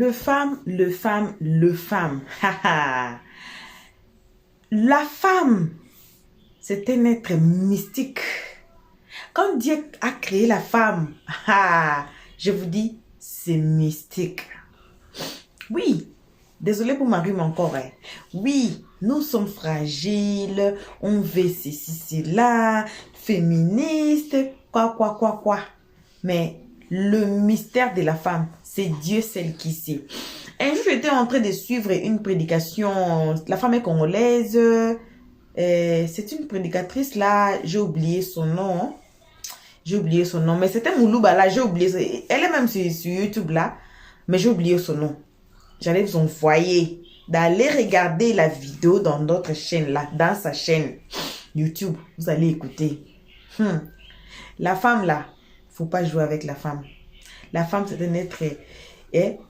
le femme. La femme, c'est un être mystique. Quand Dieu a créé la femme, je vous dis, c'est mystique. Oui, désolé pour ma rime encore. Oui, nous sommes fragiles, on veut ceci, cela, féministes, quoi. Mais le mystère de la femme, c'est Dieu seul qui sait. Un jour, j'étais en train de suivre une prédication. La femme est congolaise. C'est une prédicatrice là, j'ai oublié son nom. Mais c'était Moulouba là, j'ai oublié. Elle est même sur YouTube là, mais j'ai oublié son nom. J'allais vous envoyer d'aller regarder la vidéo dans notre chaîne là, dans sa chaîne YouTube. Vous allez écouter. La femme là, faut pas jouer avec la femme. La femme, c'est un être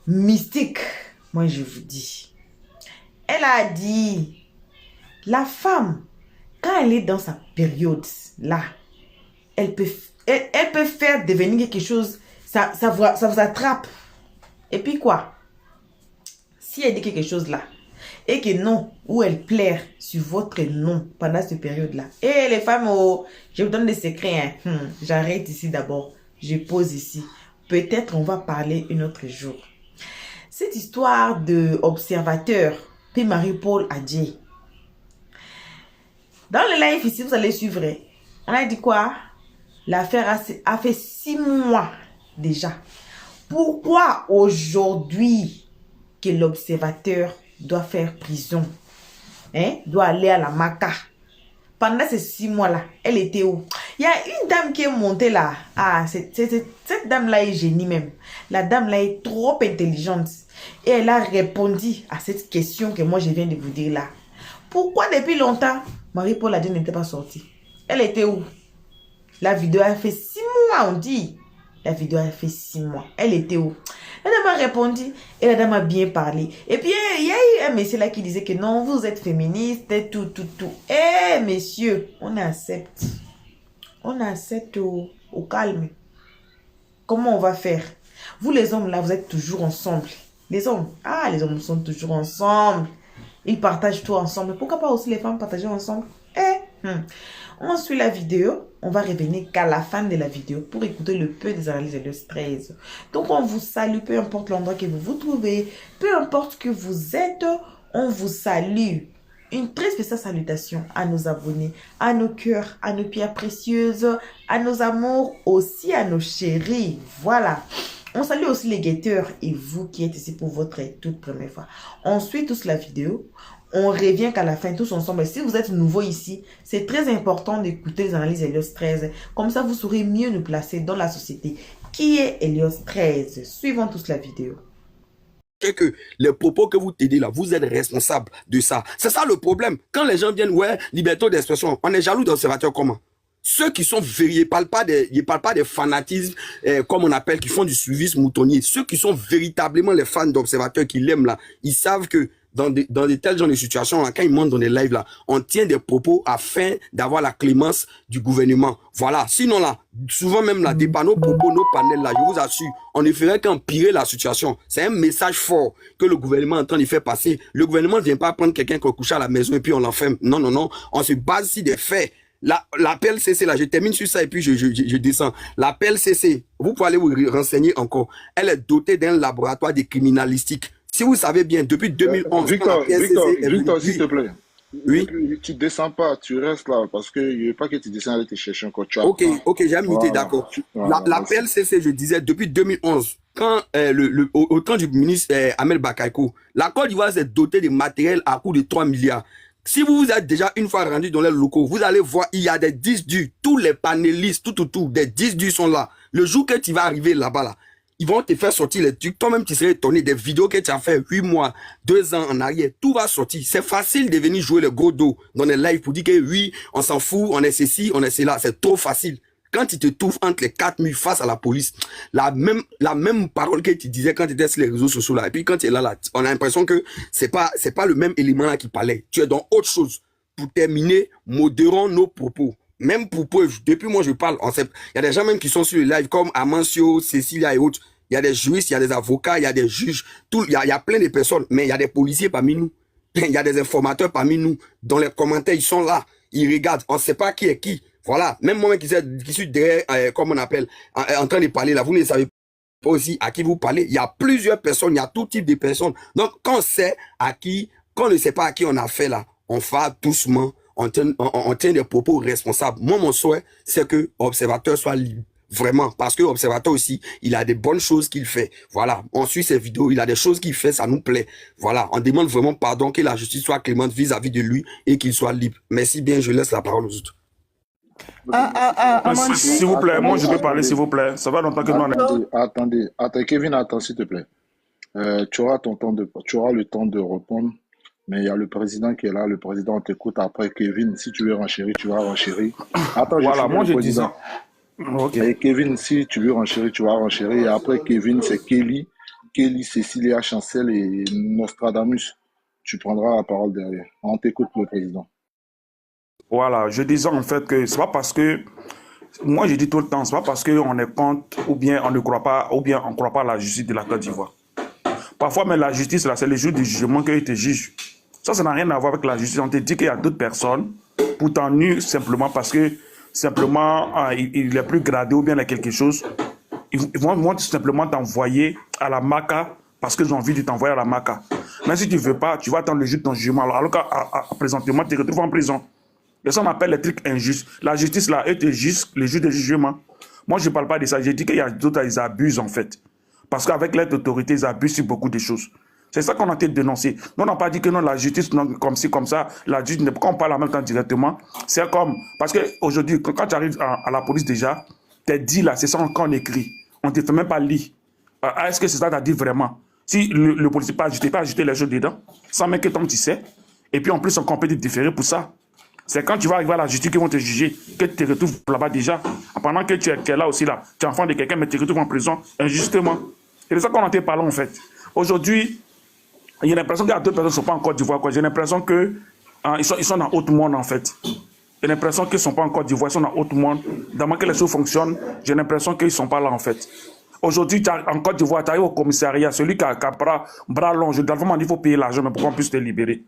mystique. Moi, je vous dis. Elle a dit, la femme, quand elle est dans sa période là, elle peut faire devenir quelque chose, ça vous attrape. Et puis quoi? Si elle dit quelque chose là, et que non, ou elle plaire sur votre nom pendant cette période-là. Et les femmes, je vous donne des secrets. J'arrête ici d'abord. Je pose ici. Peut-être on va parler un autre jour. Cette histoire de observateur, puis Marie-Paul Adjei. Dans le live ici, vous allez suivre. On a dit quoi? L'affaire a fait 6 mois déjà. Pourquoi aujourd'hui que l'observateur doit faire prison? Doit aller à la Maca. Pendant ces 6 mois-là, elle était où? Il y a une dame qui est montée là. Cette dame-là est génie même. La dame-là est trop intelligente. Et elle a répondu à cette question que moi je viens de vous dire là. Pourquoi depuis longtemps, Marie-Paul Adjei n'était pas sortie? Elle était où? La vidéo a fait 6 mois, on dit. La vidéo a fait 6 mois. Elle était où? La dame a répondu et la dame a bien parlé. Et puis, il y a eu un monsieur là qui disait que non, vous êtes féministe, tout. Messieurs, on accepte. On accepte au calme. Comment on va faire? Vous les hommes là, vous êtes toujours ensemble. Les hommes sont toujours ensemble. Ils partagent tout ensemble. Pourquoi pas aussi les femmes partager ensemble? On suit la vidéo. On va revenir qu'à la fin de la vidéo pour écouter le peu des analyses de l'E13. Donc, on vous salue, peu importe l'endroit que vous vous trouvez, peu importe que vous êtes, on vous salue. Une très spéciale salutation à nos abonnés, à nos cœurs, à nos pierres précieuses, à nos amours, aussi à nos chéris. Voilà. On salue aussi les guetteurs et vous qui êtes ici pour votre toute première fois. On suit tous la vidéo. On revient qu'à la fin tous ensemble. Si vous êtes nouveau ici, c'est très important d'écouter les analyses Helios 13. Comme ça, vous saurez mieux nous placer dans la société. Qui est Helios 13? Suivons tous la vidéo. Que les propos que vous tenez là, vous êtes responsable de ça. C'est ça le problème. Quand les gens viennent, ouais, liberté d'expression, on est jaloux d'observateurs comment? Ceux qui sont vérieux, ils parlent pas des fanatismes, comme on appelle, qui font du suivisme moutonnier. Ceux qui sont véritablement les fans d'observateurs qui l'aiment là, ils savent que dans de tels genres de situations, là, quand ils montent dans des lives là, on tient des propos afin d'avoir la clémence du gouvernement. Voilà. Sinon là, souvent même là, par nos propos, nos panels là, je vous assure, on ne ferait qu'empirer la situation. C'est un message fort que le gouvernement est en train de faire passer. Le gouvernement ne vient pas prendre quelqu'un qui est couché à la maison et puis on l'enferme. Non. On se base sur des faits. La PLCC, là, je termine sur ça et puis je descends. La PLCC, vous pouvez aller vous renseigner encore. Elle est dotée d'un laboratoire de criminalistique. Si vous savez bien, depuis 2011... Victor, s'il te plaît. Oui. Tu descends pas, tu restes là, parce que je veux pas que tu descends aller te chercher encore. Ok, j'ai muté, d'accord. La PLCC, je disais, depuis 2011, quand au temps du ministre Amel Bakayoko, la Côte d'Ivoire s'est dotée de matériel à coût de 3 milliards. Si vous vous êtes déjà une fois rendu dans les locaux, vous allez voir, il y a des 10 durs. Tous les panélistes, des 10 durs sont là. Le jour que tu vas arriver là-bas, là, ils vont te faire sortir les trucs. Toi-même, tu serais étonné des vidéos que tu as fait 8 mois, 2 ans en arrière. Tout va sortir. C'est facile de venir jouer le gros dos dans les lives pour dire que oui, on s'en fout, on est ceci, on est cela. C'est trop facile. Quand tu te trouves entre les 4 murs face à la police, la même parole que tu disais quand tu étais sur les réseaux sociaux là, et puis quand tu es là, on a l'impression que c'est pas le même élément là qui parlait. Tu es dans autre chose. Pour terminer, modérons nos propos. Même pour preuve, depuis moi je parle, il y a des gens même qui sont sur le live comme Amancio, Cécilia et autres. il y a des juristes, il y a des avocats, il y a des juges, il y a plein de personnes, mais il y a des policiers parmi nous. Il y a des informateurs parmi nous. Dans les commentaires, ils sont là. Ils regardent. On ne sait pas qui est qui. Voilà. Même moi qui suis derrière, comme on appelle, en train de parler là, vous ne savez pas aussi à qui vous parlez. Il y a plusieurs personnes, il y a tout type de personnes. Donc, quand on sait à qui, quand on ne sait pas à qui on a fait là, on va doucement, on tient des propos responsables. Moi, mon souhait, c'est que l'observateur soit libre. Vraiment, parce que l'observateur aussi, il a des bonnes choses qu'il fait. Voilà, on suit ses vidéos, il a des choses qu'il fait, ça nous plaît. Voilà, on demande vraiment pardon, que la justice soit clémente vis-à-vis de lui et qu'il soit libre. Merci bien, je laisse la parole aux autres. S'il vous plaît, moi je peux parler, s'il vous plaît. Ça va longtemps que nous... Attendez, Kevin, attends, s'il te plaît. Tu auras le temps de répondre, mais il y a le président qui est là, le président t'écoute. Après, Kevin, si tu veux renchérir, tu vas renchérir. Attends, voilà, moi je dis ça. Okay. Et Kevin, si tu veux renchérir, tu vas renchérir. Et après, Kevin, c'est Kelly, Cécilia Chancel et Nostradamus. Tu prendras la parole derrière. On t'écoute, le président. Voilà, je disais en fait que c'est pas parce que, moi je dis tout le temps, c'est pas parce qu'on est contre ou bien on ne croit pas, ou bien on ne croit pas à la justice de la Côte d'Ivoire. Parfois, mais la justice, là, c'est le jour du jugement qu'ils te jugent. Ça n'a rien à voir avec la justice. On te dit qu'il y a d'autres personnes pour t'ennuyer simplement parce que simplement il est plus gradé ou bien il y a quelque chose. Ils vont tout simplement t'envoyer à la MACA parce qu'ils ont envie de t'envoyer à la MACA. Mais si tu ne veux pas, tu vas attendre le jour de ton jugement. Alors qu'à présentement, tu te retrouves en prison. Et ça, on appelle les trucs injustes. La justice, là, eux te jugent, le juge de jugement. Moi, je ne parle pas de ça. J'ai dit qu'il y a d'autres, ils abusent, en fait. Parce qu'avec l'aide d'autorité, ils abusent sur beaucoup de choses. C'est ça qu'on a été dénoncé. Nous, on n'a pas dit que non, la justice, non, comme ci, comme ça, la justice, quand on parle en même temps directement, c'est comme... Parce qu'aujourd'hui, quand tu arrives à la police déjà, t'es dit là, c'est ça qu'on écrit. On ne te fait même pas lire. Est-ce que c'est ça que tu as dit vraiment? Si le policier pas ajouté les choses dedans, sans même que toi, tu sais. Et puis en plus, on peut te différer pour ça. C'est quand tu vas arriver à la justice qu'ils vont te juger, que tu te retrouves là-bas déjà. Pendant que tu es là aussi, là, tu es enfant de quelqu'un, mais tu te retrouves en prison injustement. C'est de ça qu'on en parlé en fait. Aujourd'hui, il y a l'impression qu'il y a d'autres personnes qui ne sont pas en Côte d'Ivoire. J'ai l'impression qu'ils sont dans haute monde en fait. J'ai l'impression qu'ils ne sont pas en Côte d'Ivoire, ils sont dans haute monde. Dans que les choses fonctionnent, j'ai l'impression qu'ils ne sont pas là en fait. Aujourd'hui, en Côte d'Ivoire, tu arrives au commissariat, celui qui a bras long, je dois il faut payer l'argent, mais pour qu'on puisse te libérer.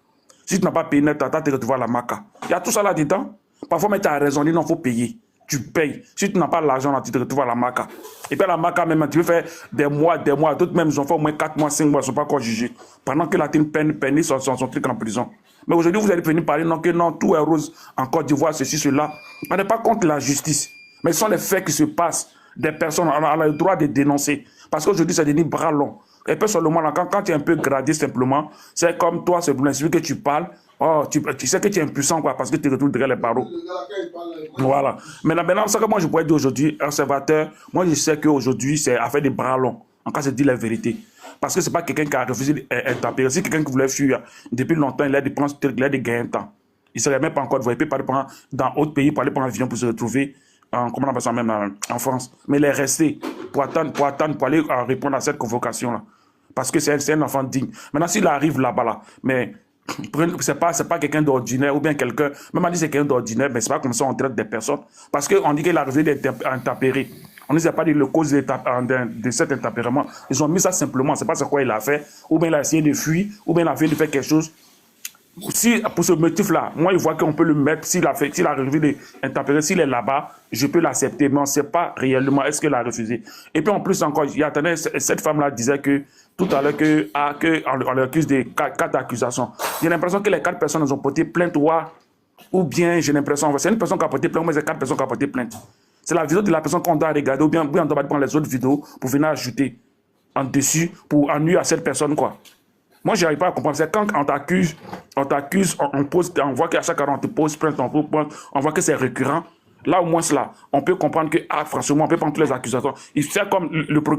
Si tu n'as pas payé net, tu as te retrouver à la MACA. Il y a tout ça là-dedans. Parfois, mais tu as raison, il non, faut payer. Tu payes. Si tu n'as pas l'argent, tu te retrouves à la MACA. Et puis à la MACA, même, tu peux faire des mois. D'autres même, ils ont fait au moins 4 mois, 5 mois, ils ne sont pas encore jugés. Pendant que la team peine son truc en prison. Mais aujourd'hui, vous allez venir parler, non, que non, tout est rose en Côte d'Ivoire, ceci, cela. On n'est pas contre la justice. Mais ce sont les faits qui se passent. Des personnes, on a le droit de dénoncer. Parce qu'aujourd'hui, c'est devenu bras long. Et puis seulement, là, quand tu es un peu gradé simplement, c'est comme toi, c'est pour l'instant que tu parles. Oh, tu sais que tu es impuissant, quoi, parce que tu te retrouves derrière les barreaux. Voilà. Mais maintenant, ce que moi je pourrais dire aujourd'hui, observateur, moi je sais qu'aujourd'hui, c'est affaire des bras longs. En cas, c'est dire la vérité. Parce que ce n'est pas quelqu'un qui a refusé d'être tempéré. C'est quelqu'un qui voulait fuir depuis longtemps, il a des gains de temps. Il ne serait même pas encore de voyage. Il peut aller dans d'autres pays, pour aller prendre un avion pour se retrouver comment on appelle ça même en France. Mais il est resté pour attendre, pour aller répondre à cette convocation-là. Parce que c'est un enfant digne. Maintenant, s'il arrive là-bas, là, mais c'est pas quelqu'un d'ordinaire ou bien quelqu'un, même on dit c'est quelqu'un d'ordinaire, mais c'est pas comme ça on traite des personnes. Parce qu'on dit qu'il a arrivé d'intempérer. On ne sait pas la cause de cet intempérament. Ils ont mis ça simplement, c'est pas ce quoi il a fait, ou bien il a essayé de fuir, ou bien il a essayé de faire quelque chose. Si, pour ce motif-là, moi, je vois qu'on peut le mettre, s'il a arrivé d'intempérer, s'il est là-bas, je peux l'accepter, mais on ne sait pas réellement est-ce qu'il a refusé. Et puis en plus encore, cette femme-là disait que tout à l'heure qu'on l'accuse de 4 accusations. J'ai l'impression que les 4 personnes ont porté plainte ou bien j'ai l'impression, c'est une personne qui a porté plainte, ou bien c'est 4 personnes qui ont porté plainte. C'est la vidéo de la personne qu'on doit regarder, ou bien on doit prendre les autres vidéos pour venir ajouter en dessus, pour ennuyer à cette personne, quoi. Moi, je n'arrive pas à comprendre. C'est quand on t'accuse, on voit qu'à chaque fois on te pose plainte, on voit que c'est récurrent. Là, au moins, on peut comprendre que, franchement, on peut prendre toutes les accusations. Il fait comme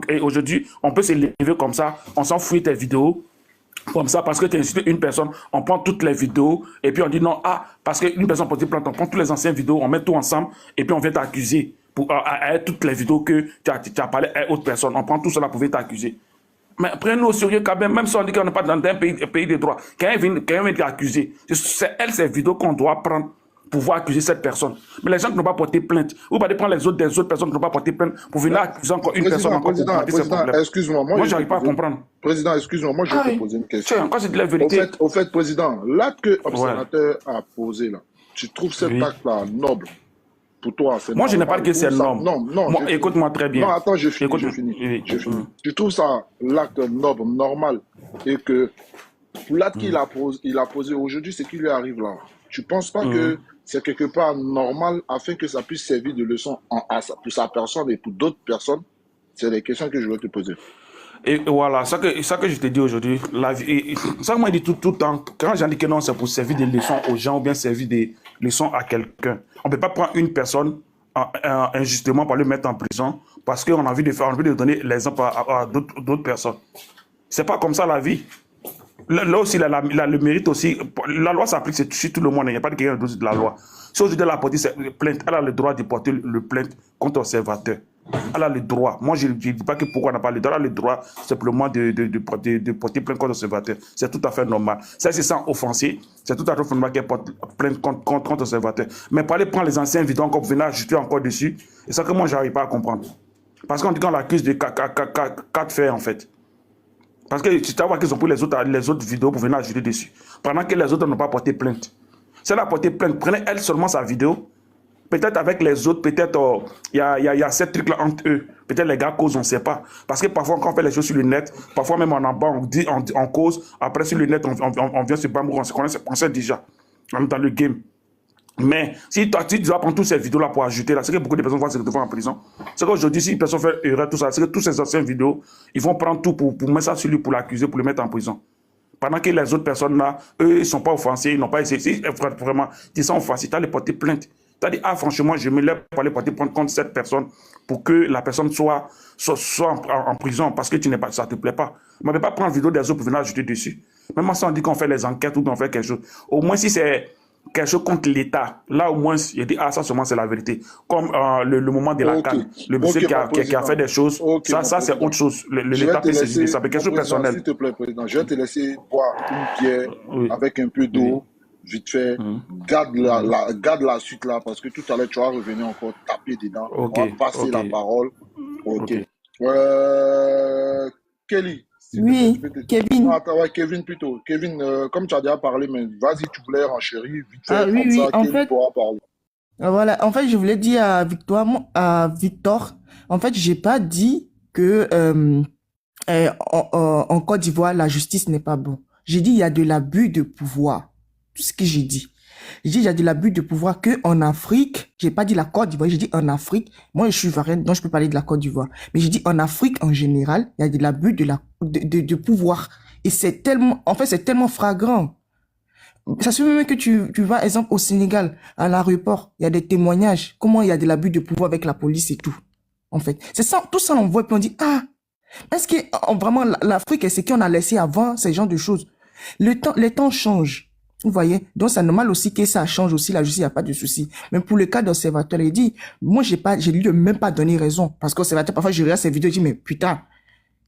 et aujourd'hui, on peut se lever comme ça, on s'en fout tes vidéos, comme ça, parce que tu as insulté une personne, on prend toutes les vidéos, et puis on dit non, parce qu'une personne porte plainte, on prend toutes les anciennes vidéos, on met tout ensemble, et puis on vient t'accuser pour toutes les vidéos que tu as parlé à autre personne. On prend tout cela pour venir t'accuser. Mais prenez-nous au sérieux quand même si on dit qu'on n'est pas dans un pays de droit. Quand elle vient t'accuser, c'est elle, ces vidéos qu'on doit prendre pouvoir accuser cette personne. Mais les gens qui n'ont pas porté plainte, vous allez prendre les autres des autres personnes qui n'ont pas porté plainte pour venir accuser encore une personne encore pour augmenter ses problèmes. Excuse-moi, Moi, j'arrive pas à comprendre. Président, excuse-moi, moi, je vais te poser une question. Tiens, quand c'est de la vérité. Au fait, président, l'acte que l'observateur a posé là, tu trouves cet acte-là noble pour toi? Moi, je n'ai pas dit que c'est noble. Non, écoute-moi très bien. Non, attends, je finis. Tu trouves ça l'acte noble, normal, et que l'acte qu'il a posé aujourd'hui, c'est qui lui arrive là. Tu ne penses pas que c'est quelque part normal afin que ça puisse servir de leçon pour sa personne et pour d'autres personnes? C'est les questions que je veux te poser. Et voilà, ça que je te dis aujourd'hui, ça que moi je dis tout le temps, quand j'en dis que non, c'est pour servir des leçons aux gens ou bien servir des leçons à quelqu'un. On ne peut pas prendre une personne injustement pour le mettre en prison parce qu'on a envie de donner l'exemple à d'autres personnes. C'est pas comme ça la vie. Là aussi, le mérite aussi, la loi s'applique sur tout le monde, il n'y a pas de quelqu'un de la loi. Si aujourd'hui elle a porté plainte, elle a le droit de porter le plainte contre l'observateur. Elle a le droit. Moi, je ne dis pas que pourquoi on n'a pas le droit. Elle a le droit simplement de porter plainte contre l'observateur. C'est tout à fait normal. Ça, c'est sans offenser. C'est tout à fait normal qu'elle porte plainte contre l'observateur. Mais pour aller prendre les anciens vidéos encore pour venir ajouter encore dessus, c'est ça que moi, je n'arrive pas à comprendre. Parce qu'on dit qu'on l'accuse de 4 faits, en fait. Parce que tu vois qu'ils ont pris les autres vidéos pour venir ajouter dessus. Pendant que les autres n'ont pas porté plainte. Si elle a porté plainte, prenez elle seulement sa vidéo. Peut-être avec les autres, peut-être il y a ces trucs-là entre eux. Peut-être les gars causent, on ne sait pas. Parce que parfois, quand on fait les choses sur le net, parfois même en bas, on dit on cause. Après, sur le net, on vient se bambou, on sait déjà. On est dans le game. Mais si tu dois prendre toutes ces vidéos-là pour ajouter, là, c'est que beaucoup de personnes vont se retrouver en prison. C'est qu'aujourd'hui, si une personne fait erreur, tout ça, c'est que toutes ces anciennes vidéos, ils vont prendre tout pour mettre ça sur lui, pour l'accuser, pour le mettre en prison. Pendant que les autres personnes là, eux, ils ne sont pas offensés, ils n'ont pas essayé. Vraiment, ils sont offensés, tu as les porter plainte. Tu as dit, ah, franchement, je me lève pour aller porter plainte contre cette personne pour que la personne soit en prison parce que ça ne te plaît pas. Mais on ne peut pas prendre vidéo des autres pour venir ajouter dessus. Même si on dit qu'on fait les enquêtes ou qu'on fait quelque chose. Au moins, si c'est quelque chose contre l'État, là au moins, il dit, ah, ça seulement c'est la vérité. Comme le moment de la CAN, le monsieur qui a fait des choses, ça c'est autre chose. L'État peut saisir ça, c'est quelque chose de personnel. S'il te plaît, président, je vais te laisser boire une bière avec un peu d'eau. Vite fait, garde la suite là, parce que tout à l'heure, tu vas revenir encore taper dedans. On va passer la parole. Ok. Kelly. Oui, Kevin. Non, attends, ouais, Kevin plutôt. Kevin, comme tu as déjà parlé, mais vas-y, tu voulais renchérir vite fait. Oui, ça, en Kelly fait, pourra parler. voilà, en fait, je voulais dire à Victor, en fait, j'ai pas dit que en Côte d'Ivoire, la justice n'est pas bon. J'ai dit il y a de l'abus de pouvoir. Tout ce que j'ai dit. J'ai dit il y a de l'abus de pouvoir que en Afrique, j'ai pas dit la Côte d'Ivoire, j'ai dit en Afrique. Moi, je suis ivoirienne, donc je peux parler de la Côte d'Ivoire. Mais j'ai dit en Afrique en général, il y a de l'abus de pouvoir. Et c'est tellement, en fait, c'est tellement flagrant. Ça se fait même que tu vas, exemple, au Sénégal, à l'aéroport, il y a des témoignages, comment il y a de l'abus de pouvoir avec la police et tout. En fait, c'est ça, tout ça on voit et puis on dit, ah, est-ce que vraiment l'Afrique, c'est qu'on a laissé avant ces genres de choses? Les temps changent. Vous voyez? Donc, c'est normal aussi que ça change aussi. La justice, il n'y a pas de souci. Mais pour le cas d'observateur, il dit, moi, j'ai lui même pas donné raison. Parce qu'observateur, parfois, je regarde ses vidéos, je dis, mais putain,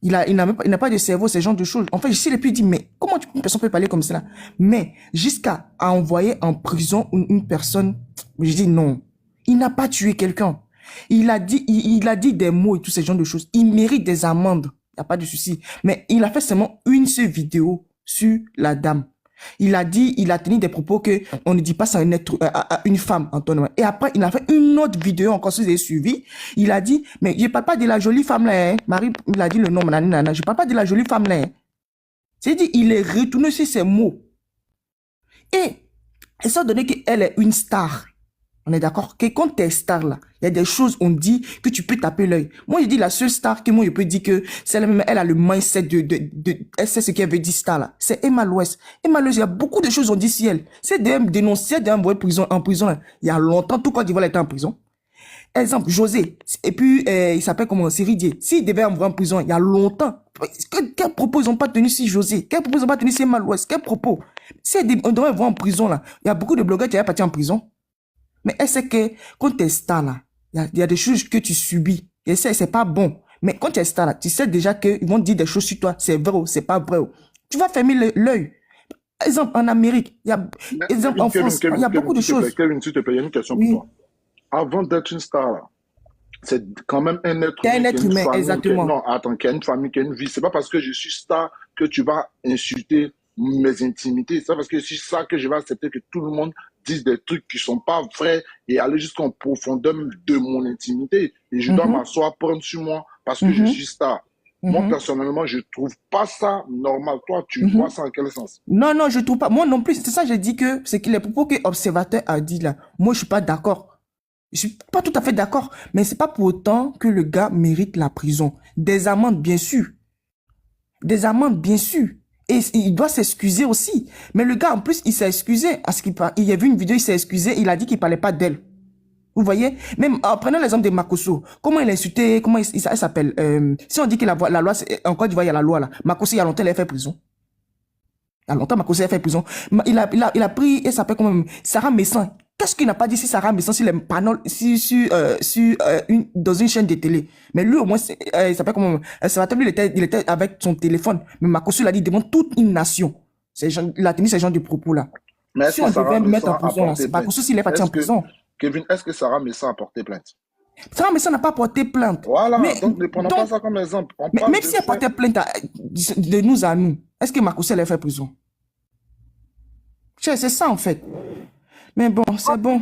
il n'a pas de cerveau, ces genres de choses. En fait, je sais, et puis, il dit, mais comment une personne peut parler comme ça? Mais, jusqu'à envoyer en prison une personne, je dis non. Il n'a pas tué quelqu'un. Il a dit des mots et tous ces genres de choses. Il mérite des amendes. Il n'y a pas de souci. Mais il a fait seulement une seule vidéo sur la dame. Il a tenu des propos que on ne dit pas ça à une femme, Antoine. Et après, il a fait une autre vidéo encore, si vous avez suivi. Il a dit, mais je parle pas de la jolie femme là, hein. Marie, il a dit le nom, nanana. Je parle pas de la jolie femme là, hein. C'est-à-dire, il est retourné sur ses mots. Et, étant donné qu'elle est une star, on est d'accord que quand t'es star là, il y a des choses, on dit que tu peux taper l'œil. Moi, je dis la seule star que moi, je peux dire que c'est elle-même, elle a le mindset elle sait ce qu'elle veut dire star là. C'est Emma Louest. Emma Louest, il y a beaucoup de choses on dit si elle. C'est dénoncé d'un boy en prison là. Il y a longtemps, tout quand il était en prison. Exemple, José. Et puis, il s'appelle comment? Céridier. S'il devait envoyer en prison, il y a longtemps. Quels propos ils n'ont pas tenu si José? Quels propos ils n'ont pas tenu si Emma Louest? Quels propos? Si on devrait voir en prison là, il y a beaucoup de blogueurs qui sont partis en prison. Mais elle sait que quand tu es star là, il y a des choses que tu subis. Et c'est pas bon. Mais quand tu es star là, tu sais déjà qu'ils vont dire des choses sur toi. C'est vrai ou c'est pas vrai. Tu vas fermer l'œil. Exemple, en Amérique, exemple, en France, il y a beaucoup de choses. Kevin, s'il te plaît, il y a une question pour toi. Avant d'être une star, là, c'est quand même un être Il y a humain, un être humain, exactement. non, attends, qui a une famille, qui a une vie. C'est pas parce que je suis star que tu vas insulter mes intimités. C'est pas parce que je suis star que je vais accepter que tout le monde dise des trucs qui sont pas vrais et aller jusqu'en profondeur de mon intimité. Et je dois m'asseoir, prendre sur moi parce que je suis star. Moi, personnellement, je trouve pas ça normal. Toi, tu vois ça en quel sens? Non, non, je trouve pas. Moi non plus, c'est ça, j'ai dit que c'est que les propos que l'observateur a dit là, moi, je suis pas d'accord. Je suis pas tout à fait d'accord, mais c'est pas pour autant que le gars mérite la prison. Des amendes, bien sûr. Des amendes, bien sûr. Et il doit s'excuser aussi. Mais le gars, en plus, il s'est excusé. Il y a vu une vidéo, il s'est excusé, il a dit qu'il parlait pas d'elle. Vous voyez? Même, prenons l'exemple de Makosso. Comment il a insulté, comment il s'appelle? Si on dit que la loi, en Côte d'Ivoire, il y a la loi là. Makosso, il y a longtemps, il a fait prison. Il y a longtemps, Makosso a fait prison. Il a pris, il s'appelle comment même? Sarah Messan. Qu'est-ce qu'il n'a pas dit si Sarah Messan sur les panneaux, dans une chaîne de télé? Mais lui, au moins, il s'appelle comment même? Il était avec son téléphone. Mais Makosso l'a dit devant toute une nation. Il a tenu ces gens de propos là. Mais si on devait le mettre en prison, là, c'est Makosso s'il est parti en prison. Kevin, est-ce que Sarah Messan a porté plainte? Sarah Messan n'a pas porté plainte. Voilà, donc ne prenons pas ça comme exemple. Même si elle portait plainte de nous à nous, est-ce que Makosso allait faire prison? C'est ça en fait. Mais bon, c'est bon.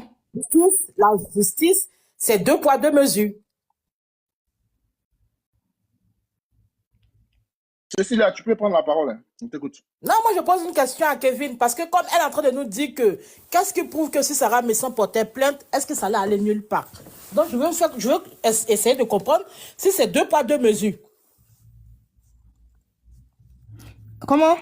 La justice, c'est 2 poids 2 mesures. Cécilia, tu peux prendre la parole. Hein. On t'écoute. Non, moi je pose une question à Kevin, parce que comme elle est en train de nous dire que qu'est-ce qui prouve que si Sarah Messan portait plainte, est-ce que ça allait aller nulle part? Donc je veux essayer de comprendre si c'est 2 poids 2 mesures. Comment?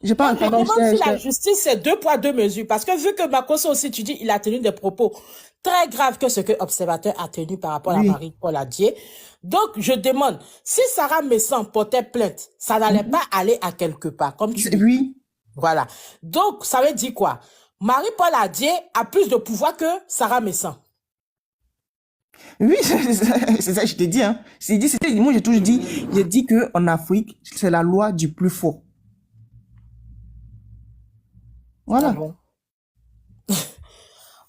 J'ai pas entendu. Je demande si la justice c'est 2 poids 2 mesures, parce que vu que Makosso aussi, tu dis, il a tenu des propos très graves que ce que l'observateur a tenu par rapport à Marie-Paul Adier. Donc, je demande, si Sarah Messan portait plainte, ça n'allait pas aller à quelque part, comme tu dis. Oui. Voilà. Donc, ça veut dire quoi? Marie-Paul Adier a plus de pouvoir que Sarah Messan. Oui, c'est ça que je t'ai dit. Hein. Moi, j'ai toujours dit, qu'en Afrique, c'est la loi du plus fort. Voilà. Ah bon.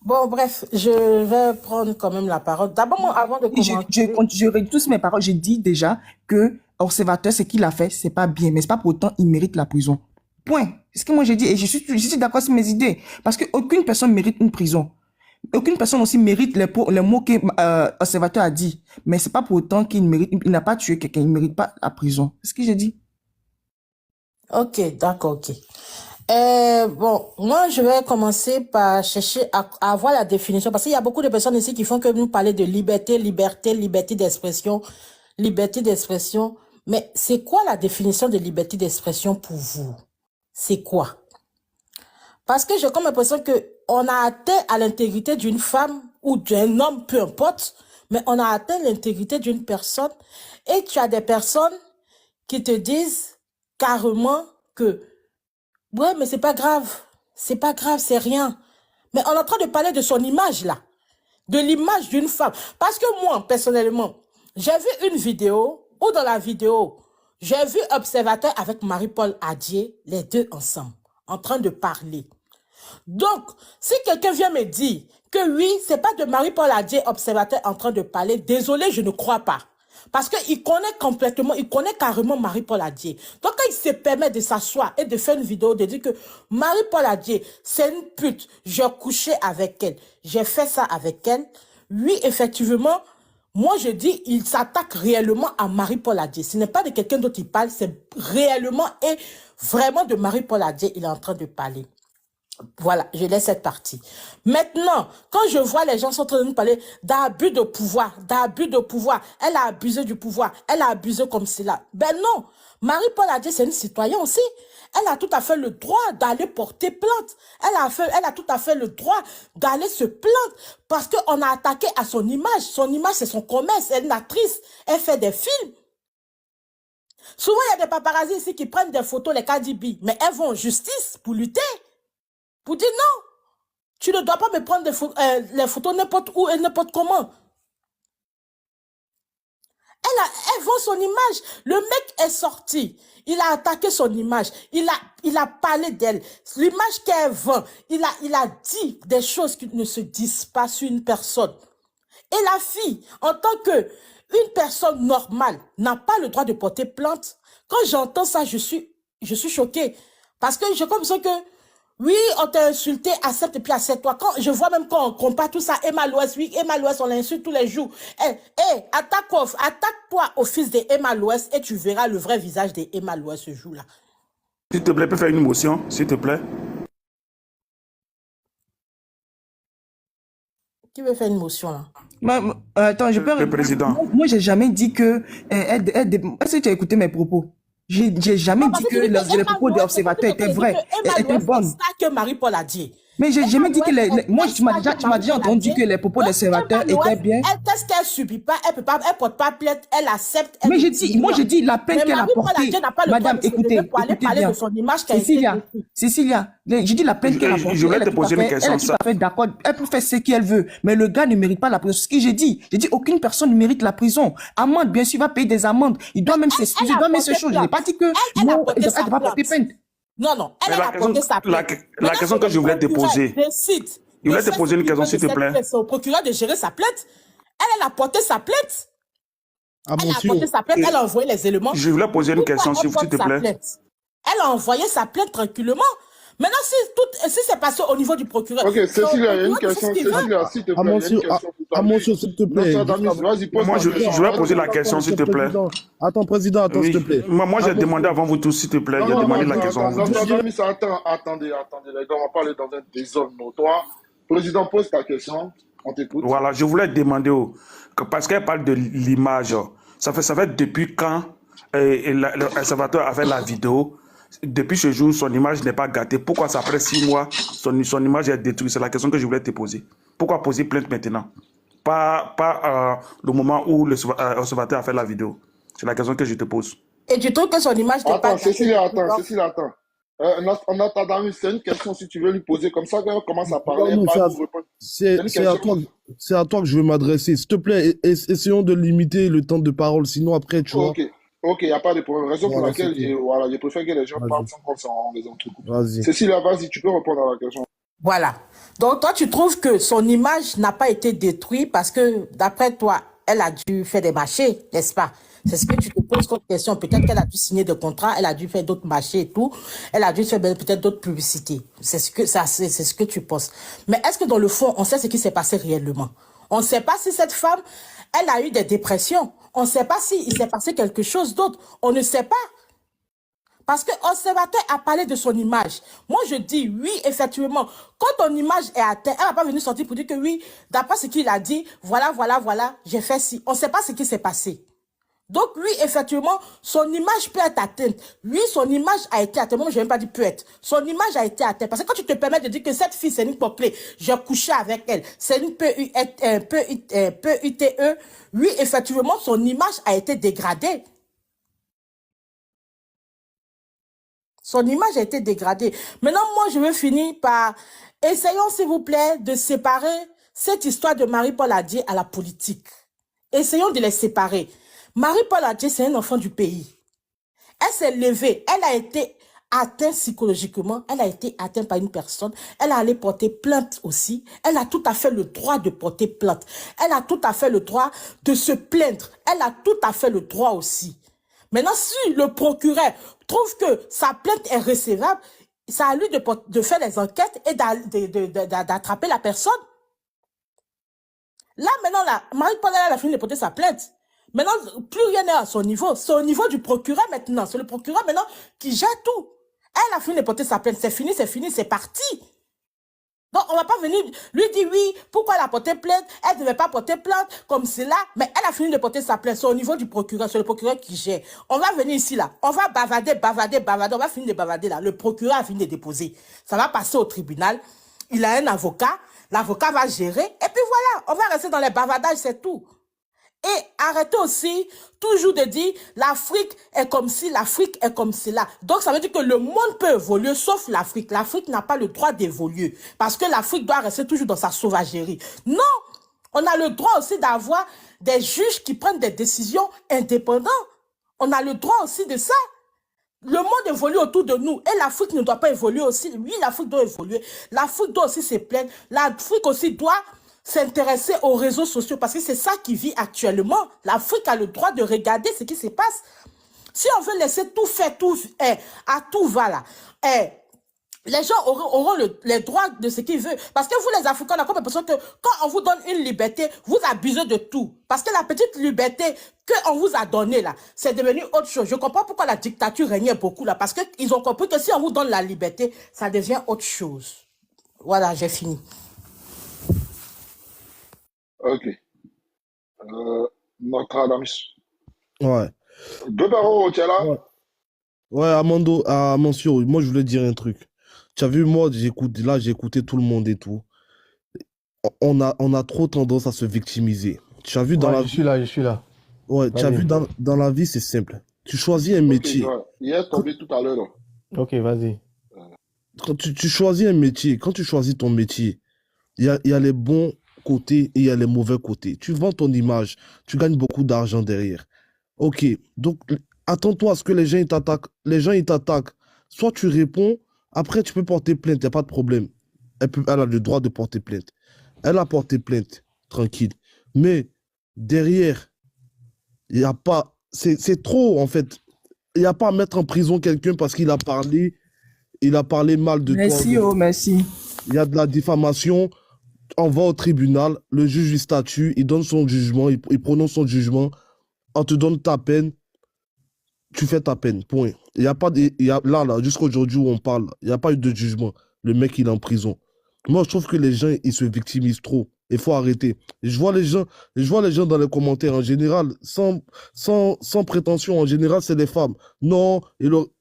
Bon, bref, je vais prendre quand même la parole. D'abord, moi, avant de commencer... Je réduis tous mes paroles. J'ai dit déjà que observateur, ce qu'il a fait, c'est pas bien. Mais c'est pas pour autant, il mérite la prison. Point. C'est ce que moi j'ai dit. Et je suis d'accord sur mes idées. Parce qu'aucune personne mérite une prison. Aucune personne aussi mérite les mots que l'observateur a dit. Mais c'est pas pour autant qu'il n'a pas tué quelqu'un. Il ne mérite pas la prison. C'est ce que j'ai dit. Ok, d'accord, ok. Bon, moi, je vais commencer par chercher à avoir la définition, parce qu'il y a beaucoup de personnes ici qui font que nous parler de liberté d'expression. Mais c'est quoi la définition de liberté d'expression pour vous? C'est quoi? Parce que j'ai comme l'impression que on a atteint à l'intégrité d'une femme ou d'un homme, peu importe, mais on a atteint l'intégrité d'une personne, et tu as des personnes qui te disent carrément que ouais, mais c'est pas grave, c'est rien. Mais on est en train de parler de son image là, de l'image d'une femme. Parce que moi, personnellement, j'ai vu une vidéo, où dans la vidéo, j'ai vu observateur avec Marie-Paul Adier, les deux ensemble, en train de parler. Donc, si quelqu'un vient me dire que oui, c'est pas de Marie-Paul Adier, observateur, en train de parler, désolé, je ne crois pas. Parce qu'il connaît carrément Marie-Paul Adier. Donc, quand il se permet de s'asseoir et de faire une vidéo, de dire que Marie-Paul Adier, c'est une pute, j'ai couché avec elle, j'ai fait ça avec elle, oui, effectivement, moi je dis, il s'attaque réellement à Marie-Paul Adier. Ce n'est pas de quelqu'un d'autre qui parle, c'est réellement et vraiment de Marie-Paul Adier, il est en train de parler. Voilà, je laisse cette partie. Maintenant, quand je vois les gens sont en train de nous parler d'abus de pouvoir, elle a abusé du pouvoir, elle a abusé comme cela. Ben non, Marie-Paul Adier, c'est une citoyenne aussi. Elle a tout à fait le droit d'aller porter plainte. Elle a tout à fait le droit d'aller se plaindre parce qu'on a attaqué à son image. Son image, c'est son commerce. Elle est une actrice. Elle fait des films. Souvent, il y a des paparazzis ici qui prennent des photos, les Cardi B, mais elles vont en justice pour lutter. Pour dire non, tu ne dois pas me prendre les photos n'importe où et n'importe comment. Elle vend son image. Le mec est sorti. Il a attaqué son image. Il a parlé d'elle. L'image qu'elle vend. Il a dit des choses qui ne se disent pas sur une personne. Et la fille, en tant que une personne normale, n'a pas le droit de porter plainte. Quand j'entends ça, je suis choquée. Parce que j'ai comme ça que, oui, on t'a insulté, accepte et puis accepte-toi. Quand je vois même quand on compare tout ça, Emma Loès, oui, Emma Loès, on l'insulte tous les jours. Attaque-toi au fils d'Emma Loès et tu verras le vrai visage d'Emma Loès ce jour-là. S'il te plaît, peux faire une motion, s'il te plaît. Qui veut faire une motion là? Attends, je peux Le président. Moi, j'ai jamais dit que... Est-ce que tu as écouté mes propos? J'ai jamais dit que les propos des observateurs étaient vrais, étaient bonnes. C'est ça que Marie-Paul a dit. Mais j'ai jamais dit que moi, tu m'as déjà entendu que les propos des observateurs étaient bien. Qu'est-ce qu'elle subit pas? Elle porte pas plainte, elle accepte. Mais j'ai dit la plainte qu'elle a portée. Madame, écoutez bien. Cécilia, j'ai dit la plainte qu'elle a portée. Je voulais te poser une question. Elle est tout à fait d'accord. Elle peut faire ce qu'elle veut. Mais le gars ne mérite pas la prison. C'est ce que j'ai dit. J'ai dit aucune personne ne mérite la prison. Amende, bien sûr, il va payer des amendes. Il doit même s'excuser, il doit même se choses. Je n'ai pas dit que non, elle ne doit pas porter plainte. Non, elle a porté sa plainte. La question que je voulais te poser. Je voulais te poser une question, s'il te plaît. C'est au procureur de gérer sa plainte. Elle a porté sa plainte. Ah, Elle a porté sa plainte, elle a envoyé les éléments. Je voulais poser une question, s'il te plaît. Elle a envoyé sa plainte tranquillement. Maintenant, si c'est passé au niveau du procureur. Ok, Cécilia, il y a une question. Cécilia, s'il te plaît. Monsieur, s'il te plaît. Vas-y, pose moi, je vais poser la question, s'il te plaît. Attends, président, Oui. s'il te plaît. Moi, j'ai demandé avant vous tous, s'il te plaît. J'ai demandé la question. Attendez, les gars, on va parler dans un désordre notoire. Président, pose ta question. On t'écoute. Voilà, je voulais demander, parce qu'elle parle de l'image. Ça fait depuis quand l'observateur a fait la vidéo. Depuis ce jour, son image n'est pas gâtée. Pourquoi, après 6 mois, son image est détruite? C'est la question que je voulais te poser. Pourquoi poser plainte maintenant? Pas le moment où l'observateur a fait la vidéo. C'est la question que je te pose. Et tu trouves que son image n'est pas gâtée? Cécilia, attends. En attendant, c'est une question si tu veux lui poser comme ça, quand on commence à parler. C'est à toi que je veux m'adresser. S'il te plaît, essayons de limiter le temps de parole. Sinon, après, tu vois. Ok, il n'y a pas de problème. Raison pour laquelle je préfère que les gens parlent sans les entrecoupes. Vas-y. Cécilia, vas-y, tu peux répondre à la question. Voilà. Donc, toi, tu trouves que son image n'a pas été détruite parce que, d'après toi, elle a dû faire des marchés, n'est-ce pas? C'est ce que tu te poses comme question. Peut-être qu'elle a dû signer des contrats, elle a dû faire d'autres marchés et tout. Elle a dû faire peut-être d'autres publicités. C'est ce que tu penses. Mais est-ce que dans le fond, on sait ce qui s'est passé réellement? On ne sait pas si cette femme, elle a eu des dépressions. On ne sait pas s'il s'est passé quelque chose d'autre. On ne sait pas. Parce que l'observateur a parlé de son image. Moi, je dis, oui, effectivement, quand ton image est atteinte, elle ne va pas venir sortir pour dire que oui, d'après ce qu'il a dit, voilà, j'ai fait ci. On ne sait pas ce qui s'est passé. Donc, oui, effectivement, son image peut être atteinte. Oui, son image a été atteinte. Moi, je n'ai même pas dit peut être. Son image a été atteinte. Parce que quand tu te permets de dire que cette fille, c'est une peuplée, j'ai couché avec elle, c'est une PUTE, oui, effectivement, son image a été dégradée. Son image a été dégradée. Maintenant, moi, je veux finir par... Essayons, s'il vous plaît, de séparer cette histoire de Marie-Paul Adier à la politique. Essayons de les séparer. Marie-Paul Adier, c'est un enfant du pays. Elle s'est levée. Elle a été atteinte psychologiquement. Elle a été atteinte par une personne. Elle a allé porter plainte aussi. Elle a tout à fait le droit de porter plainte. Elle a tout à fait le droit de se plaindre. Elle a tout à fait le droit aussi. Maintenant, si le procureur trouve que sa plainte est recevable, c'est à lui de faire les enquêtes et d'attraper la personne. Là, maintenant, Marie-Paul a fini de porter sa plainte. Maintenant, plus rien n'est à son niveau. C'est au niveau du procureur maintenant. C'est le procureur maintenant qui gère tout. Elle a fini de porter sa plainte. C'est fini, c'est parti. Donc, on ne va pas venir lui dire oui, pourquoi elle a porté plainte, elle ne devait pas porter plainte comme cela, mais elle a fini de porter sa plainte. C'est au niveau du procureur, c'est le procureur qui gère. On va venir ici, là, on va bavader, on va finir de bavader, là. Le procureur a fini de déposer. Ça va passer au tribunal, il a un avocat, l'avocat va gérer, et puis voilà, on va rester dans les bavadages, c'est tout. Et arrêtez aussi toujours de dire l'Afrique est comme ci, l'Afrique est comme cela. Donc ça veut dire que le monde peut évoluer sauf l'Afrique. L'Afrique n'a pas le droit d'évoluer parce que l'Afrique doit rester toujours dans sa sauvagerie. Non, on a le droit aussi d'avoir des juges qui prennent des décisions indépendantes. On a le droit aussi de ça. Le monde évolue autour de nous et l'Afrique ne doit pas évoluer aussi. Oui, l'Afrique doit évoluer. L'Afrique doit aussi se plaindre. L'Afrique aussi doit s'intéresser aux réseaux sociaux parce que c'est ça qui vit actuellement. L'Afrique a le droit de regarder ce qui se passe. Si on veut laisser tout faire, tout, à tout va là, les gens auront les droits de ce qu'ils veulent. Parce que vous, les Africains, on a comme l'impression que quand on vous donne une liberté, vous abusez de tout. Parce que la petite liberté qu'on vous a donnée là, c'est devenu autre chose. Je comprends pourquoi la dictature régnait beaucoup là. Parce qu'ils ont compris que si on vous donne la liberté, ça devient autre chose. Voilà, j'ai fini. Ok. Nostradamus. Ouais. Deux barreaux, tu es là? Ouais, ouais, Amancio, moi je voulais dire un truc. Tu as vu, moi, j'ai écouté tout le monde et tout. On a trop tendance à se victimiser. Tu as vu dans Ouais, la je vie, suis là, je suis là. ouais, tu as vu Vas-y. dans la vie, c'est simple. Tu choisis un Ok, métier. il est tombé tout à l'heure. Là. Ok, vas-y. Quand tu choisis un métier, quand tu choisis ton métier, il y a les bons côtés et il y a les mauvais côtés. Tu vends ton image, tu gagnes beaucoup d'argent derrière. Ok, donc attends-toi à ce que les gens ils t'attaquent. Les gens ils t'attaquent. Soit tu réponds, après tu peux porter plainte, il n'y a pas de problème. Elle a le droit de porter plainte. Elle a porté plainte, tranquille. Mais derrière, il n'y a pas. C'est trop en fait. Il n'y a pas à mettre en prison quelqu'un parce il a parlé mal de toi. Merci, oh, merci. Il y a de la diffamation. On va au tribunal, le juge il statue, il donne son jugement, il prononce son jugement, on te donne ta peine, tu fais ta peine, point. Il y a pas de, il y a, là, jusqu'à aujourd'hui où on parle, il n'y a pas eu de jugement. Le mec, il est en prison. Moi, je trouve que les gens, ils se victimisent trop. Il faut arrêter. Je vois les gens dans les commentaires, en général, sans prétention, en général, c'est les femmes. Non,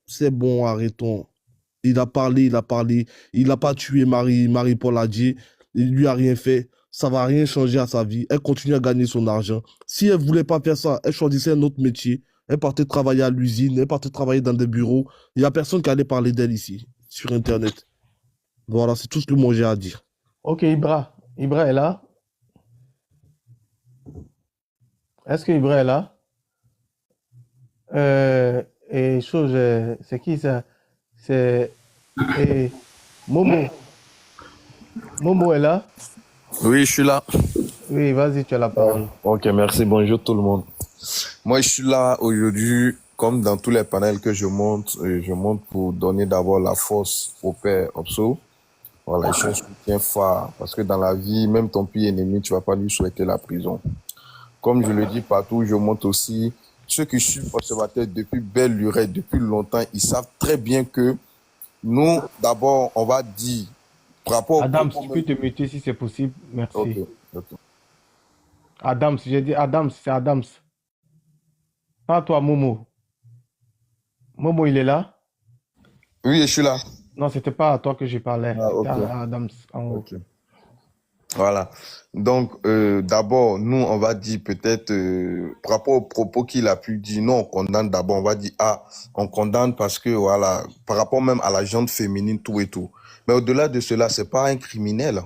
c'est bon, arrêtons. Il n'a pas tué Marie-Paul Adjé, il lui a rien fait, ça va rien changer à sa vie, elle continue à gagner son argent. Si elle voulait pas faire ça, elle choisissait un autre métier, elle partait travailler à l'usine, elle partait travailler dans des bureaux, il n'y a personne qui allait parler d'elle ici, sur Internet. Voilà, c'est tout ce que moi j'ai à dire. Ok, Ibra. Ibra est là? Est-ce que Ibra est là? Et chose, c'est qui ça? C'est Momo. Momo est là? Oui, je suis là. Oui, vas-y, tu as la parole. Ok, merci. Bonjour tout le monde. Moi, je suis là aujourd'hui, comme dans tous les panels que je monte pour donner d'abord la force au père Obso. Voilà, je suis un soutien phare, parce que dans la vie, même ton pire ennemi, tu vas pas lui souhaiter la prison. Comme je le dis partout, je montre aussi, ceux qui suivent Observateur depuis belle lurette, depuis longtemps, ils savent très bien que nous, d'abord, on va dire, par rapport au Adam, propos si tu peux même- te muter si c'est possible, merci. Ok, ok. Adams, j'ai dit Adams, c'est Adams. Pas toi, Momo. Momo, il est là? Oui, je suis là. Non, c'était pas à toi que je parlais. Ah, C'était ok. à Adams en haut. Ok. Voilà. Donc, d'abord, nous, on va dire peut-être, par rapport aux propos qu'il a pu dire, non, on condamne d'abord, on va dire, on condamne parce que, voilà, par rapport même à la gente féminine, tout et tout. Mais au-delà de cela, c'est pas un criminel.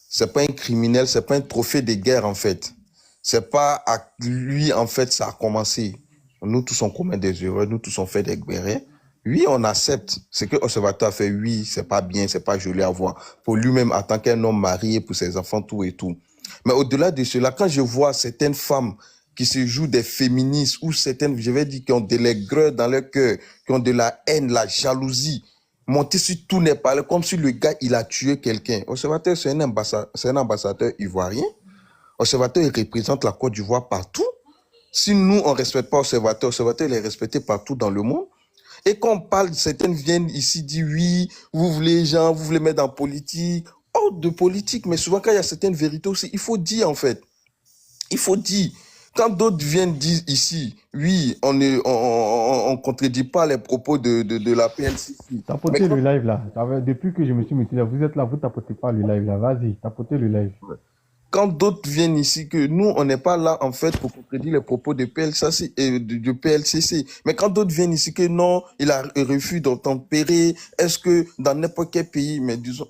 C'est pas un criminel, c'est pas un trophée de guerre, en fait. C'est pas à lui, en fait, ça a commencé. Nous tous on commet des erreurs, nous tous on fait des guerres. Oui, on accepte. Ce que l'observateur a fait, oui, c'est pas bien, c'est pas joli à voir. Pour lui-même, en tant qu'un homme marié, pour ses enfants, tout et tout. Mais au-delà de cela, quand je vois certaines femmes qui se jouent des féministes ou certaines, je vais dire, qui ont de l'aigreur dans leur cœur, qui ont de la haine, la jalousie, monter sur tout n'est pas là, comme si le gars, il a tué quelqu'un. L'observateur, c'est un ambassadeur ivoirien. L'observateur, il représente la Côte d'Ivoire partout. Si nous, on ne respecte pas l'observateur, l'observateur, il est respecté partout dans le monde. Et quand on parle, certaines viennent ici dire oui, vous voulez gens, vous voulez mettre dans politique. Oh, de politique, mais souvent quand il y a certaines vérités aussi, il faut dire en fait. Il faut dire. Quand d'autres viennent dire ici, oui, on contredit pas les propos de la PNC. Tapotez le live là. Depuis que je me suis mis là, vous êtes là, vous tapotez pas le live là. Vas-y, tapotez le live. quand d'autres viennent ici, que nous, on n'est pas là, en fait, pour contredire les propos de PLCC, de PLCC. Mais quand d'autres viennent ici, que non, il a refusé d'obtempérer, est-ce que dans n'importe quel pays, mais disons,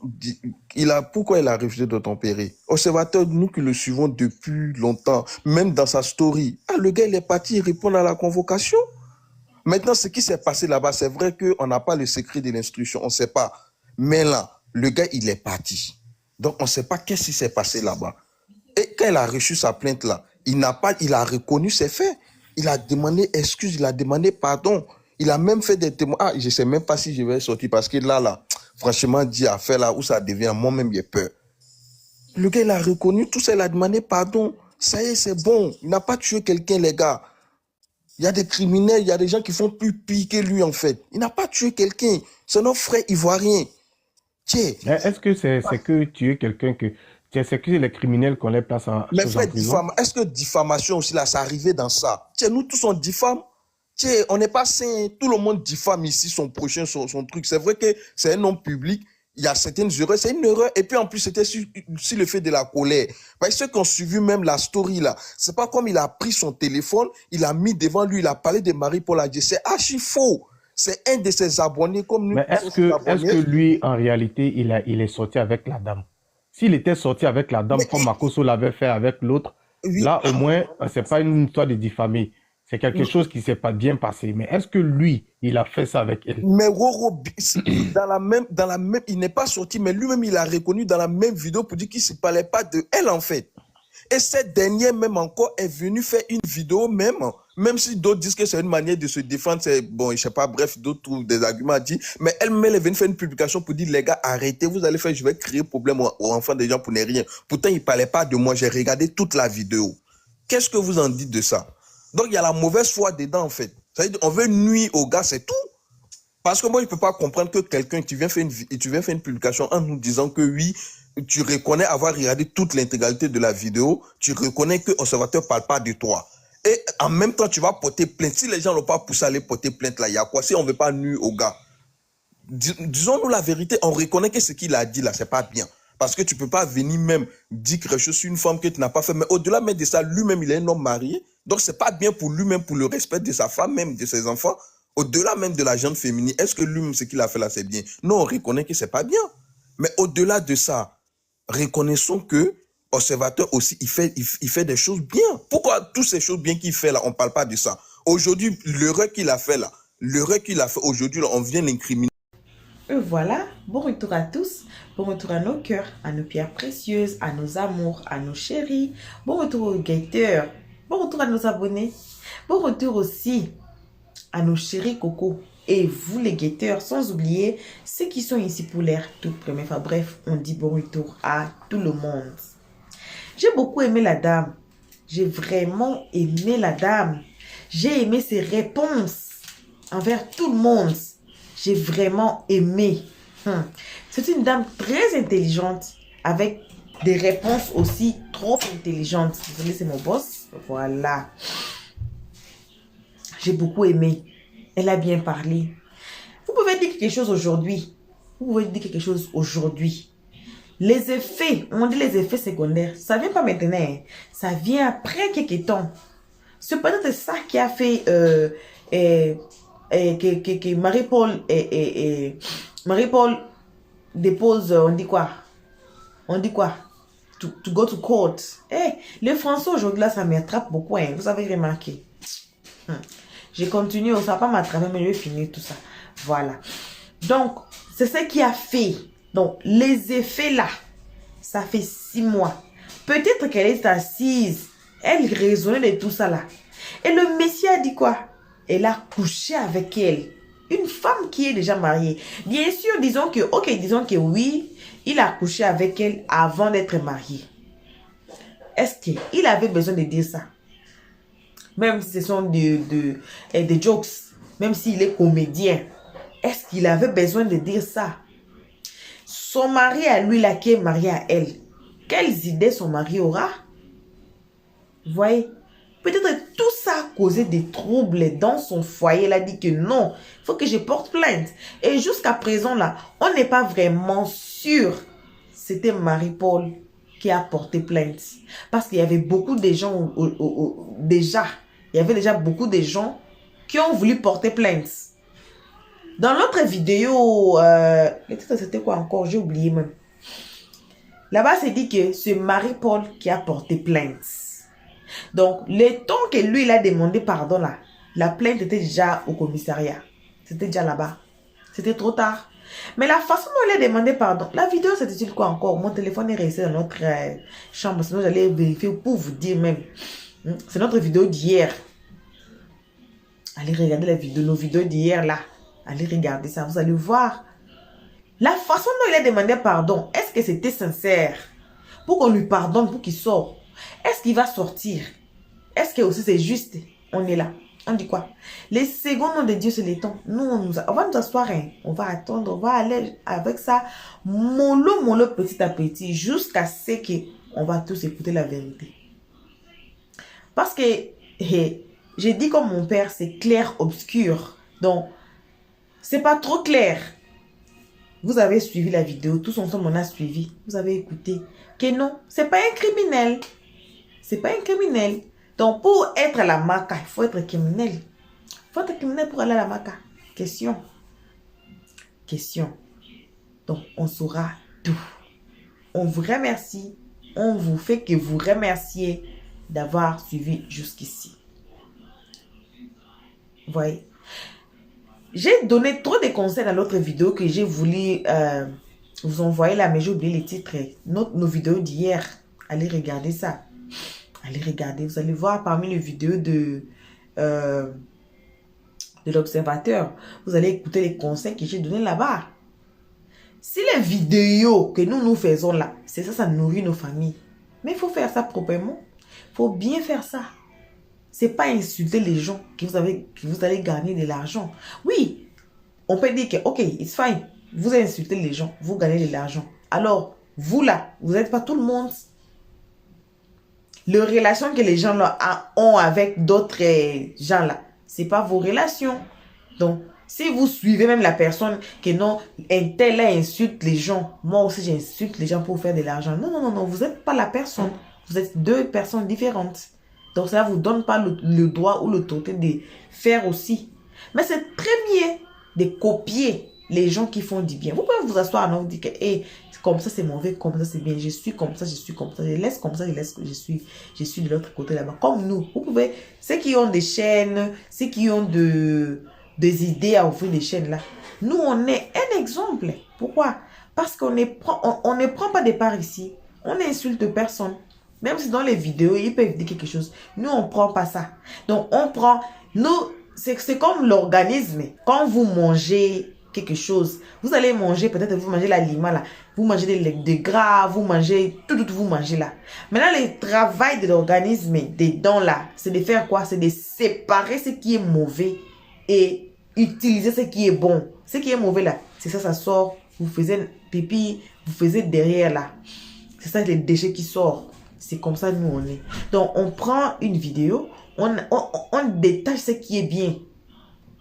pourquoi il a refusé d'obtempérer? Observateur, nous qui le suivons depuis longtemps, même dans sa story, le gars, il est parti, il répond à la convocation. Maintenant, ce qui s'est passé là-bas, c'est vrai qu'on n'a pas le secret de l'instruction, on ne sait pas. Mais là, le gars, il est parti. Donc, on ne sait pas qu'est-ce qui s'est passé là-bas. Et quand il a reçu sa plainte là, il a reconnu ses faits. Il a demandé excuse, il a demandé pardon. Il a même fait des témoignages. Je ne sais même pas si je vais sortir parce que là, franchement, dit affaire là où ça devient, moi-même, j'ai peur. Le gars, il a reconnu tout ça, il a demandé pardon. Ça y est, c'est bon. Il n'a pas tué quelqu'un, les gars. Il y a des criminels, il y a des gens qui font plus pire que lui, en fait. Il n'a pas tué quelqu'un. C'est notre frère ivoirien. Tiens. Est-ce que c'est que tuer quelqu'un que... C'est que les criminels qu'on les place en Mais frère, prison? est-ce que diffamation aussi, là, ça arrivait dans ça? Tiens, nous tous, on diffame. Tiens, on n'est pas sains. Tout le monde diffame ici son prochain, son truc. C'est vrai que c'est un nom public. Il y a certaines erreurs. C'est une erreur. Et puis, en plus, c'était sur le fait de la colère. Parce que ceux qui ont suivi même la story, là, c'est pas comme il a pris son téléphone, il a mis devant lui, il a parlé de Marie-Paul Adjei. C'est archi faux. C'est un de ses abonnés comme nous. Mais est-ce que lui, en réalité, il est sorti avec la dame? S'il était sorti avec la dame, comme Makosso l'avait fait avec l'autre, oui, là, au moins, c'est pas une histoire de diffamer. C'est quelque chose qui s'est pas bien passé. Mais est-ce que lui, il a fait ça avec elle? Mais Roro, dans la même, il n'est pas sorti, mais lui-même, il a reconnu dans la même vidéo pour dire qu'il ne se parlait pas de elle, en fait. Et cette dernière, même encore, est venue faire une vidéo même si d'autres disent que c'est une manière de se défendre, c'est bon, je sais pas, bref, d'autres trouvent des arguments à dire, mais elle-même, elle est venue faire une publication pour dire, les gars, arrêtez, vous allez faire, je vais créer problème aux enfants des gens pour ne rien. Pourtant, il ne parlait pas de moi, j'ai regardé toute la vidéo. Qu'est-ce que vous en dites de ça? Donc, il y a la mauvaise foi dedans, en fait. Ça veut dire, on veut nuire aux gars, c'est tout. Parce que moi, je ne peux pas comprendre que quelqu'un, tu viens faire une publication en nous disant que oui, tu reconnais avoir regardé toute l'intégralité de la vidéo, tu reconnais que l'observateur ne parle pas de toi. Et en même temps, tu vas porter plainte. Si les gens n'ont pas poussé à aller porter plainte, là, il y a quoi? Si on ne veut pas nuire aux gars. Disons-nous la vérité, on reconnaît que ce qu'il a dit là, c'est pas bien. Parce que tu ne peux pas venir même dire quelque chose sur une femme que tu n'as pas fait. Mais au-delà même de ça, lui-même, il est un homme marié. Donc, ce n'est pas bien pour lui-même, pour le respect de sa femme, même de ses enfants. Au-delà même de la gente féminine, est-ce que lui-même, ce qu'il a fait là, c'est bien? Non, on reconnaît que ce n'est pas bien. Mais au-delà de ça, reconnaissons que l'observateur aussi, il fait des choses bien. Pourquoi toutes ces choses bien qu'il fait là, on ne parle pas de ça? Aujourd'hui, l'erreur qu'il a fait là, aujourd'hui, là, on vient l'incriminer. Voilà, bon retour à tous, bon retour à nos cœurs, à nos pierres précieuses, à nos amours, à nos chéris, bon retour aux guetteurs, bon retour à nos abonnés, bon retour aussi à nos chéris cocos et vous les guetteurs, sans oublier ceux qui sont ici pour l'air toute première fois. Bref, on dit bon retour à tout le monde. J'ai beaucoup aimé la dame, j'ai vraiment aimé la dame, j'ai aimé ses réponses envers tout le monde. J'ai vraiment aimé. C'est une dame très intelligente, avec des réponses aussi trop intelligentes. Désolé, c'est mon boss. Voilà. J'ai beaucoup aimé. Elle a bien parlé. Vous pouvez dire quelque chose aujourd'hui. Les effets, on dit les effets secondaires, ça ne vient pas maintenant. Hein. Ça vient après quelques temps. C'est peut-être ça qui a fait... que Marie-Paul dépose, on dit quoi? To go to court. Le français aujourd'hui là, ça m'attrape beaucoup, hein. Vous avez remarqué. J'ai continué, ça va pas m'attraper, mais je vais finir tout ça. Voilà. Donc, c'est ce qui a fait. Donc, les effets là, ça fait 6 mois. Peut-être qu'elle est assise, elle raisonnait de tout ça là. Et le Messie a dit quoi? Elle a couché avec elle. Une femme qui est déjà mariée. Bien sûr, disons que oui, il a couché avec elle avant d'être marié. Est-ce qu'il avait besoin de dire ça? Même si ce sont des jokes, même s'il est comédien, est-ce qu'il avait besoin de dire ça? Son mari à lui, là, qui est marié à elle, quelles idées son mari aura? Vous voyez? Peut-être tout ça a causé des troubles dans son foyer. Elle a dit que non, il faut que je porte plainte. Et jusqu'à présent, là, on n'est pas vraiment sûr c'était Marie-Paul qui a porté plainte. Parce qu'il y avait beaucoup de gens, déjà, il y avait déjà beaucoup de gens qui ont voulu porter plainte. Dans l'autre vidéo, le titre c'était quoi encore? J'ai oublié même. Là-bas, c'est dit que c'est Marie-Paul qui a porté plainte. Donc, le temps que lui, il a demandé pardon là, la plainte était déjà au commissariat. C'était déjà là-bas. C'était trop tard. Mais la façon dont il a demandé pardon, la vidéo, c'était quoi encore? Mon téléphone est resté dans notre chambre, sinon j'allais vérifier pour vous dire même. C'est notre vidéo d'hier. Allez regarder la vidéo, nos vidéos d'hier là. Allez regarder ça, vous allez voir. La façon dont il a demandé pardon, est-ce que c'était sincère? Pour qu'on lui pardonne, pour qu'il sorte. Est-ce qu'il va sortir? Est-ce que aussi c'est juste? On est là. On dit quoi? Les secondes de Dieu, c'est les temps. Nous, on va nous asseoir, hein. On va attendre, on va aller avec ça, mollo, petit à petit, jusqu'à ce qu'on va tous écouter la vérité. Parce que, j'ai dit comme mon père, c'est clair, obscur. Donc, c'est pas trop clair. Vous avez suivi la vidéo, tous ensemble on a suivi. Vous avez écouté que non, c'est pas un criminel. C'est pas un criminel. Donc, pour être à la Maka, il faut être criminel. Il faut être criminel pour aller à la Maka. Question. Question. Donc, on saura tout. On vous remercie. On vous fait que vous remerciez d'avoir suivi jusqu'ici. Vous voyez. J'ai donné trop de conseils dans l'autre vidéo que j'ai voulu vous envoyer là, mais j'ai oublié les titres. Nos vidéos d'hier. Allez regarder ça. Allez regarder. Vous allez voir parmi les vidéos de l'observateur. Vous allez écouter les conseils que j'ai donnés là-bas. Si les vidéos que nous faisons là, c'est ça, ça nourrit nos familles. Mais il faut faire ça proprement. Il faut bien faire ça. C'est pas insulter les gens que vous allez gagner de l'argent. Oui, on peut dire que, ok, it's fine. Vous insultez les gens, vous gagnez de l'argent. Alors, vous là, vous n'êtes pas tout le monde. Les relations que les gens là ont avec d'autres gens là, c'est pas vos relations. Donc, si vous suivez même la personne que non, un tel là insulte les gens, moi aussi j'insulte les gens pour faire de l'argent. Non, vous n'êtes pas la personne. Vous êtes deux personnes différentes. Donc, ça ne vous donne pas le droit ou l'autorité de faire aussi. Mais c'est très bien de copier les gens qui font du bien. Vous pouvez vous asseoir et vous dire que hey, comme ça c'est mauvais, comme ça c'est bien. Je suis comme ça, je suis comme ça. Je laisse comme ça, je suis de l'autre côté là-bas. Comme nous, vous pouvez, ceux qui ont des chaînes, ceux qui ont des idées à ouvrir des chaînes là. Nous, on est un exemple. Pourquoi? Parce qu'on ne prend pas de part ici. On n'insulte personne. Même si dans les vidéos, ils peuvent dire quelque chose. Nous, on ne prend pas ça. Donc, on prend... Nous, c'est comme l'organisme. Quand vous mangez quelque chose, vous allez manger, peut-être vous mangez l'aliment là. Vous mangez des gras, vous mangez... Tout, vous mangez là. Maintenant, le travail de l'organisme, des dents là, c'est de faire quoi? C'est de séparer ce qui est mauvais et utiliser ce qui est bon. Ce qui est mauvais là, c'est ça, ça sort. Vous faisiez pipi, vous faisiez derrière là. C'est ça les déchets qui sortent. C'est comme ça, nous, on est. Donc, on prend une vidéo, on détache ce qui est bien.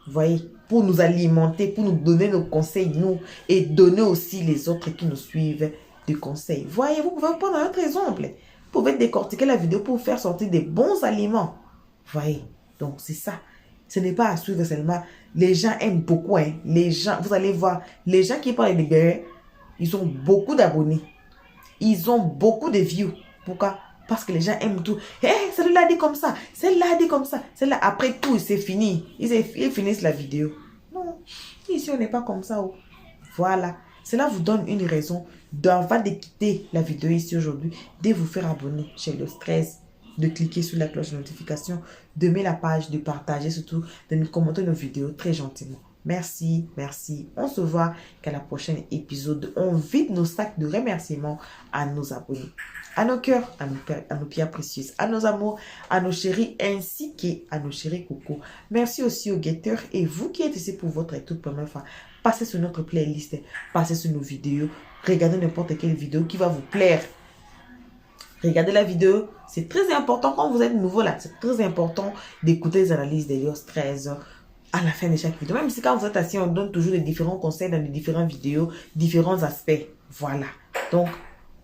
Vous voyez, pour nous alimenter, pour nous donner nos conseils, nous, et donner aussi les autres qui nous suivent des conseils. Vous voyez, vous pouvez prendre un autre exemple. Vous pouvez décortiquer la vidéo pour faire sortir des bons aliments. Vous voyez, donc c'est ça. Ce n'est pas à suivre seulement. Les gens aiment beaucoup, hein. Les gens, vous allez voir, les gens qui parlent des bébés, ils ont beaucoup d'abonnés. Ils ont beaucoup de views. Pourquoi? Parce que les gens aiment tout. Hé, celle-là a dit comme ça. Celle-là a dit comme ça. Celle-là, après tout, c'est fini. Ils finissent la vidéo. Non. Ici, on n'est pas comme ça. Oh. Voilà. Cela vous donne une raison avant de quitter la vidéo ici aujourd'hui, de vous faire abonner chez Le Stress, de cliquer sur la cloche de notification, de mettre la page, de partager surtout, de nous commenter nos vidéos très gentiment. Merci, merci. On se voit qu'à la prochaine épisode. On vide nos sacs de remerciements à nos abonnés, à nos cœurs, à nos pierres précieuses, à nos amours, à nos chéris, ainsi qu'à nos chéris coucou. Merci aussi aux guetteurs et vous qui êtes ici pour votre toute première fois. Passez sur notre playlist, passez sur nos vidéos, regardez n'importe quelle vidéo qui va vous plaire. Regardez la vidéo, c'est très important quand vous êtes nouveau là, c'est très important d'écouter les analyses de Le Stress à la fin de chaque vidéo. Même si quand vous êtes assis, on donne toujours des différents conseils dans les différentes vidéos, différents aspects. Voilà. Donc,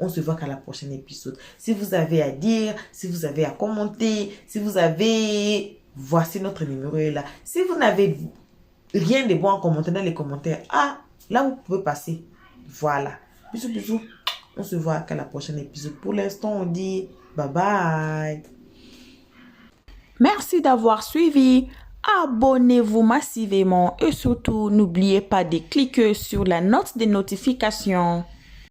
On se voit qu'à la prochaine épisode. Si vous avez à dire, si vous avez à commenter, si vous avez... Voici notre numéro est là. Si vous n'avez rien de bon à commenter dans les commentaires, ah, là vous pouvez passer. Voilà. Bisous, bisous. On se voit qu'à la prochaine épisode. Pour l'instant, on dit bye bye. Merci d'avoir suivi. Abonnez-vous massivement et surtout, n'oubliez pas de cliquer sur la note de notification.